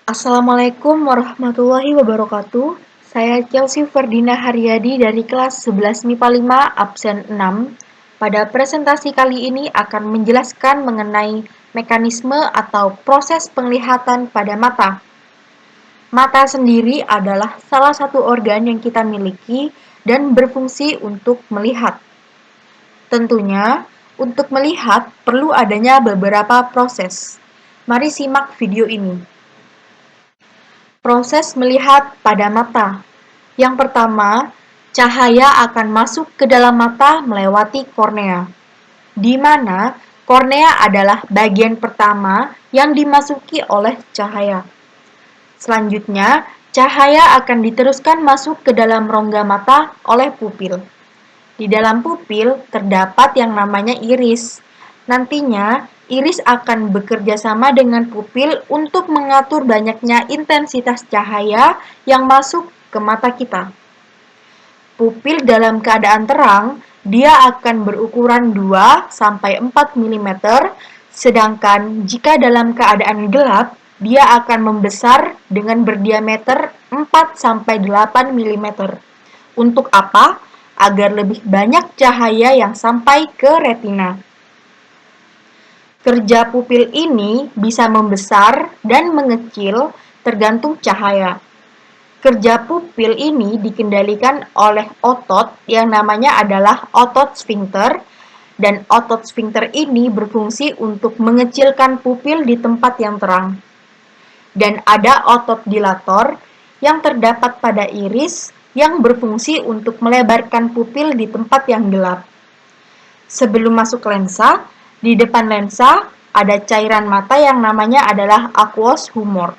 Assalamualaikum warahmatullahi wabarakatuh. Saya Chelsea Ferdina Haryadi dari kelas 11 MIPA 5 absen 6. Pada presentasi kali ini akan menjelaskan mengenai mekanisme atau proses penglihatan pada mata. Mata sendiri adalah salah satu organ yang kita miliki dan berfungsi untuk melihat. Tentunya, untuk melihat perlu adanya beberapa proses. Mari simak video ini. Proses melihat pada mata. Yang pertama, cahaya akan masuk ke dalam mata melewati kornea, di mana kornea adalah bagian pertama yang dimasuki oleh cahaya. Selanjutnya, cahaya akan diteruskan masuk ke dalam rongga mata oleh pupil. Di dalam pupil terdapat yang namanya iris. Nantinya, iris akan bekerja sama dengan pupil untuk mengatur banyaknya intensitas cahaya yang masuk ke mata kita. Pupil dalam keadaan terang, dia akan berukuran 2-4 mm, sedangkan jika dalam keadaan gelap, dia akan membesar dengan berdiameter 4-8 mm. Untuk apa? Agar lebih banyak cahaya yang sampai ke retina. Kerja pupil ini bisa membesar dan mengecil tergantung cahaya. Kerja pupil ini dikendalikan oleh otot yang namanya adalah otot sphincter, dan otot sphincter ini berfungsi untuk mengecilkan pupil di tempat yang terang. Dan ada otot dilator yang terdapat pada iris yang berfungsi untuk melebarkan pupil di tempat yang gelap. Sebelum masuk lensa, di depan lensa ada cairan mata yang namanya adalah aqueous humor.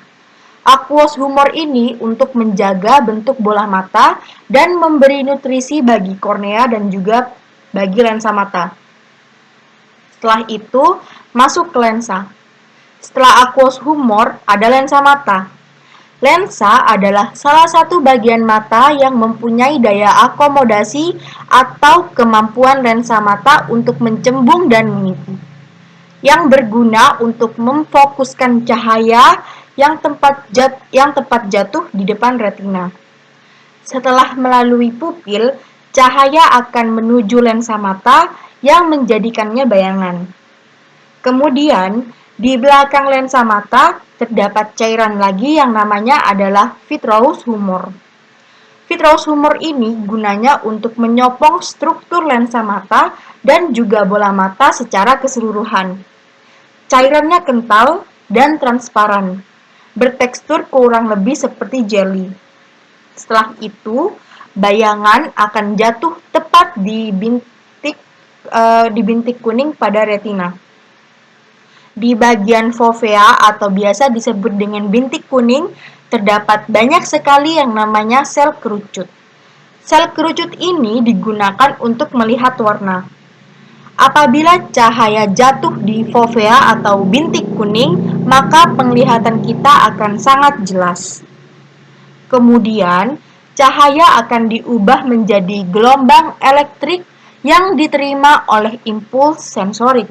Aqueous humor ini untuk menjaga bentuk bola mata dan memberi nutrisi bagi kornea dan juga bagi lensa mata. Setelah itu, masuk ke lensa. Setelah aqueous humor, ada lensa mata. Lensa adalah salah satu bagian mata yang mempunyai daya akomodasi atau kemampuan lensa mata untuk mencembung dan menipu, yang berguna untuk memfokuskan cahaya yang tepat jatuh di depan retina. Setelah melalui pupil, cahaya akan menuju lensa mata yang menjadikannya bayangan. Kemudian, di belakang lensa mata terdapat cairan lagi yang namanya adalah vitreous humor. Vitreous humor ini gunanya untuk menyopong struktur lensa mata dan juga bola mata secara keseluruhan. Cairannya kental dan transparan, bertekstur kurang lebih seperti jelly. Setelah itu, bayangan akan jatuh tepat di bintik kuning pada retina. Di bagian fovea atau biasa disebut dengan bintik kuning, terdapat banyak sekali yang namanya sel kerucut. Sel kerucut ini digunakan untuk melihat warna. Apabila cahaya jatuh di fovea atau bintik kuning, maka penglihatan kita akan sangat jelas. Kemudian, cahaya akan diubah menjadi gelombang elektrik yang diterima oleh impuls sensorik.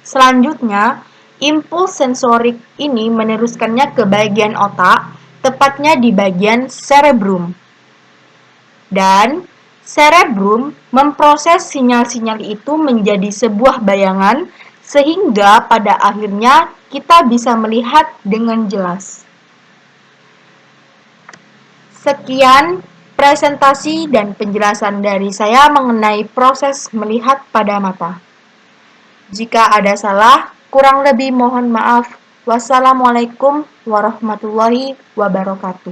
Selanjutnya, impuls sensorik ini meneruskannya ke bagian otak, tepatnya di bagian cerebrum. Dan cerebrum memproses sinyal-sinyal itu menjadi sebuah bayangan, sehingga pada akhirnya kita bisa melihat dengan jelas. Sekian presentasi dan penjelasan dari saya mengenai proses melihat pada mata. Jika ada salah, kurang lebih mohon maaf. Wassalamualaikum warahmatullahi wabarakatuh.